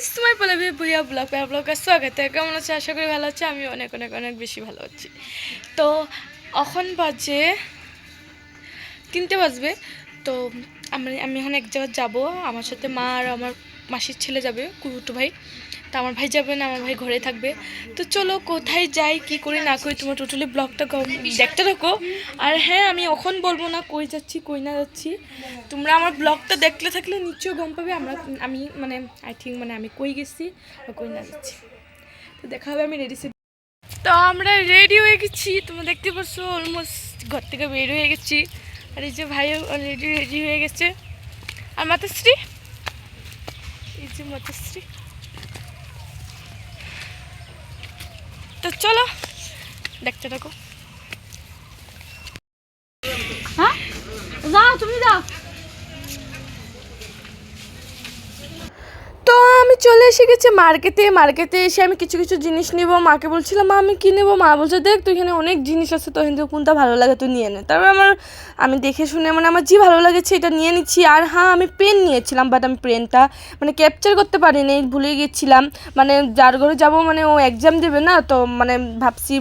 Guys, তোমার পল্লবী ভুইয়া ব্লগে স্বাগত। কেমন আছে? আশা করি ভালো আছে। আমি অনেক অনেক অনেক বেশি ভালো আছি। তো এখন বাজে 3টে বাজবে। তো আমি এখন এক জায়গায় যাবো। আমার সাথে মা আর আমার মাসির ছেলে যাবে, কুটু ভাই। তো আমার ভাই যাবে না, আমার ভাই ঘরে থাকবে। তো চলো কোথায় যাই, কি করি না করি, তোমার টোটালি ব্লগটা দেখতে থাকো। আর হ্যাঁ, আমি এখন বলবো না কই যাচ্ছি কই না যাচ্ছি। তোমরা আমার ব্লগটা দেখলে থাকলে নিশ্চয়ই গম পাবে আমি মানে আই থিঙ্ক মানে আমি কই গেছি বা কই না যাচ্ছি। তো দেখা হবে। আমি রেডি। তো আমরা রেডি হয়ে গেছি, তোমরা দেখতে পাচ্ছ। অলমোস্ট ঘর থেকে বের হয়ে গেছি। আর এই যে ভাইও অলরেডি রেডি হয়ে গেছে। আর মাতাশ্রী, এই যে মাতাশ্রী। তো চলো দেখতে থাকো। হ্যাঁ, যাও, তুমি যাও। তো আমি চলে এসে গেছি মার্কেটে এসে আমি কিছু কিছু জিনিস নিব। মাকে বলছিলাম, মা আমি কী নেবো? মা বলছে, দেখ তুই এখানে অনেক জিনিস আছে, তো কিন্তু কোনটা ভালো লাগে তুই নিয়ে নে। তারপর আমি দেখে শুনে মানে আমার যে ভালো লাগেছে এটা নিয়ে নিচ্ছি। আর হ্যাঁ, আমি পেন নিয়েছিলাম, বাট আমি পেনটা মানে ক্যাপচার করতে পারিনি, ভুলে গেছিলাম। মানে যার ঘরে যাবো মানে ও এক্সাম দেবে না, তো মানে ভাবছি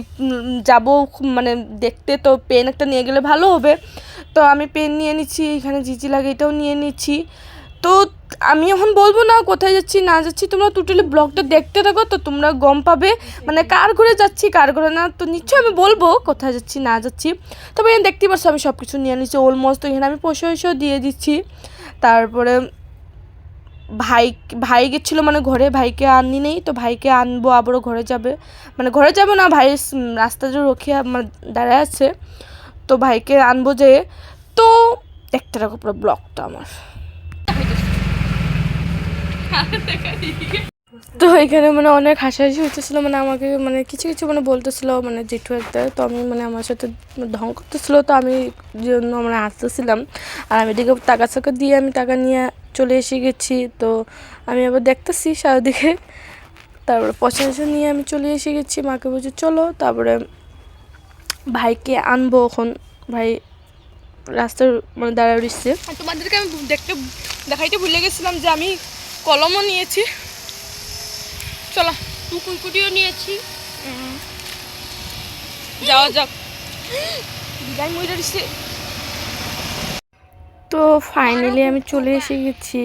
যাবো মানে দেখতে, তো পেন একটা নিয়ে গেলে ভালো হবে। তো আমি পেন নিয়ে নিচ্ছি, এখানে জিজি লাগে এটাও নিয়ে নিচ্ছি। তো আমি এখন বলবো না কোথায় যাচ্ছি না যাচ্ছি, তোমরা টোটালি ব্লগটা দেখতে থাকো, তো তোমরা গম পাবে মানে কার ঘরে যাচ্ছি কার ঘরে না। তো নিশ্চয়ই আমি বলবো কোথায় যাচ্ছি না যাচ্ছি। তবে এখানে দেখতে পাচ্ছ আমি সব কিছু নিয়ে নিচ্ছি অলমোস্ট। তো এখানে আমি পয়সাও দিয়ে দিচ্ছি। তারপরে ভাই গেছিলো মানে ঘরে, ভাইকে আনি নেই, তো ভাইকে আনবো, আবারও ঘরে যাবে। মানে ঘরে যাবো না, ভাই রাস্তা যে রক্ষে মানে দাঁড়ায় আছে, তো ভাইকে আনবো যে। তো দেখতে থাকো পুরো ব্লগটা আমার। তো এখানে মানে অনেক হাসাহাসি হতেছিলো, মানে আমাকে মানে কিছু কিছু মানে বলতেছিল মানে জেঠু একটা। তো আমি মানে আমার সাথে ঢং করতেছিলো, তো আমি জন্য মানে হাসতেছিলাম। আর আমি এদিকে টাকা দিয়ে আমি টাকা নিয়ে চলে এসে গেছি। তো আমি আবার দেখতেছি সারাদিকে। তারপরে পয়সা নিয়ে আমি চলে এসে গেছি। মাকে বলছি চলো, তারপরে ভাইকে আনবো এখন। ভাই রাস্তার মানে দাঁড়ায় দিচ্ছে। আর তোমাদেরকে আমি দেখাইতে ভুলে গেছিলাম যে আমি কলমও নিয়েছি। চলো, কুকুরকুটিও নিয়েছি। যাওয়া যাক। বিদায় মরে দিচ্ছে। তো ফাইনালি আমি চলে এসে গেছি।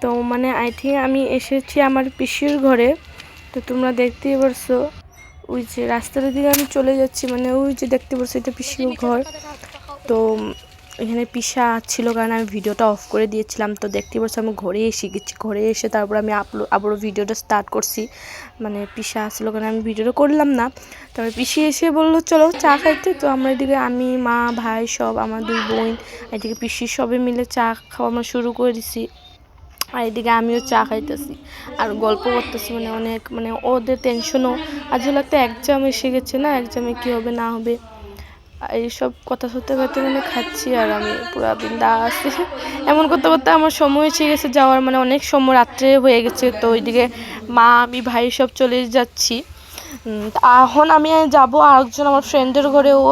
তো মানে আই থিঙ্ক আমি এসেছি আমার পিসির ঘরে। তো তোমরা দেখতেই পারছো, ওই যে রাস্তার দিকে আমি চলে যাচ্ছি, মানে ওই যে দেখতে পারছো এটা পিসির ঘর। তো এখানে পিসা ছিল কারণ আমি ভিডিওটা অফ করে দিয়েছিলাম। তো দেখতে পাচ্ছি আমি ঘরে এসে গেছি। ঘরে এসে তারপর আমি আবারও ভিডিওটা স্টার্ট করছি। মানে পিসা আসছিলো কারণ আমি ভিডিওটা করলাম না। তারপরে পিসি এসে বললো চলো চা খাইতে। তো আমরা এদিকে আমি মা ভাই সব আমার 2 বোন, এদিকে পিসি সবে মিলে চা খাওয়া আমরা শুরু করে দিছি। আর এদিকে আমিও চা খাইতেছি আর গল্প করতেছি। মানে অনেক মানে ওদের টেনশনও আসলে একটা এক্সাম এসে গেছে না, এক্সামে কী হবে না হবে এইসব কথা করতে মানে খাচ্ছি। আর আমি পুরো বিন্দাস এমন করতে করতে আমার সময় এসে গেছে যাওয়ার, মানে অনেক সময় রাত্রে হয়ে গেছে। তো ওইদিকে মা আমি ভাই সব চলে যাচ্ছি। এখন আমি যাব আরেকজন আমার ফ্রেন্ডের ঘরে, ও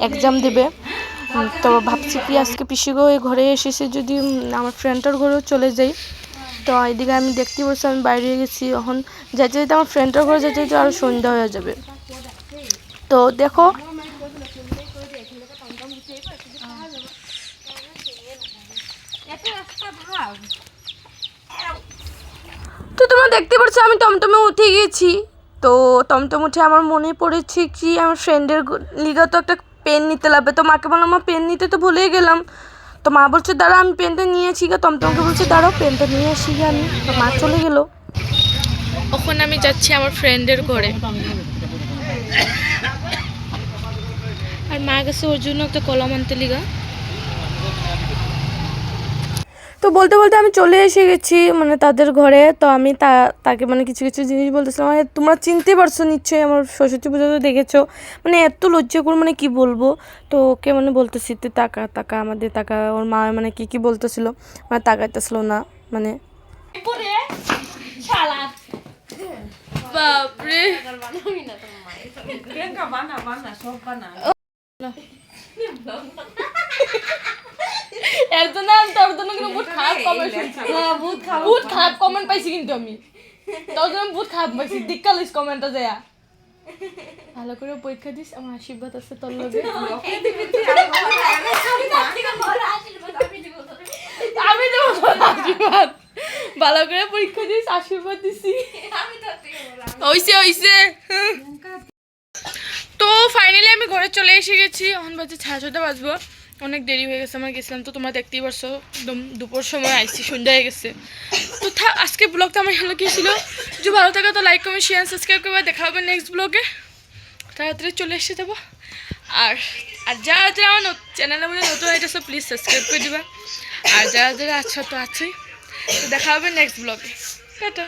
এক্সাম দেবে। তো ভাবছি কি আজকে পিসিগো ঘরে এসেছে, যদি আমার ফ্রেন্ডটার ঘরেও চলে যাই। তো এদিকে আমি দেখতে পাচ্ছি আমি বাইরে গেছি। এখন যেতে যেতে আমার ফ্রেন্ডটার ঘরে যেতে যেতে আরও সন্ধ্যা হয়ে যাবে। তো দেখো তো তোমরা দেখতে পাচ্ছ আমি টমটমে উঠে গেছি। তো টমটম উঠে আমার মনে পড়েছে কি আমার ফ্রেন্ডের লিগা তো একটা পেন নিতে লাগবে। তো মাকে বললাম মা পেন নিতে তো ভুলেই গেলাম। তো মা বলছে দাঁড়া আমি পেনটা নিয়েছি গা। টমটমকে বলছে দাঁড়াও পেনটা নিয়ে আসি গে আমি। তো মা চলে গেল। এখন আমি যাচ্ছি আমার ফ্রেন্ডের ঘরে। আর মা গেছে ওর জন্য একটা কলম আনতে লিগা। তো বলতে বলতে আমি চলে এসে গেছি মানে তাদের ঘরে। তো আমি তাকে মানে কিছু কিছু জিনিস বলতেছিলাম। মানে তোমরা চিনতে পারছো নিশ্চয়ই, আমার সরস্বতী পুজো তো দেখেছো। মানে এত লজ্জা করে মানে কি বলবো। তো ওকে মানে বলতেছি তুই তাকা আমাদের তাকা। ওর মা মানে কি বলতেছিল, মানে তাকাইতেছিল না মানে। বাপরে এর জন্য তোর জন্য কিন্তু বহুত খারাপ কমেন্ট পাইছি কিন্তু আমি। তখন আমি বহুত খারাপ পাইছি দীক্ষা লইস কমেন্টে যায় ভালো করে পরীক্ষা দিস আমার আশীর্বাদ আছে তোর লগে আমি তো আশীর্বাদ ভালো করে পরীক্ষা দিস আশীর্বাদ দিছি হইছে তো ফাইনালি আমি ঘরে চলে এসে গেছি এখন বাজে 6:30 বাজবো অনেক দেরি হয়ে গেছে আমার গেছিলাম তো তোমরা দেখতেই পারছো একদম দুপুর সময় আইছি সন্ধ্যা হয়ে গেছে তো আজকে ব্লগটা আমার ভালো কি ছিল যদি ভালো থাকে তো লাইক কমেন্ট শেয়ার সাবস্ক্রাইব করবে দেখা হবে নেক্সট ব্লগে তাড়াতাড়ি চলে এসে যাবো আর যারা যারা আমার চ্যানেলের মধ্যে নতুন আইতেছে প্লিজ সাবস্ক্রাইব করে দিবা আর যারা যারা আছো তো আছেই তো দেখা হবে নেক্সট ব্লগে টাটা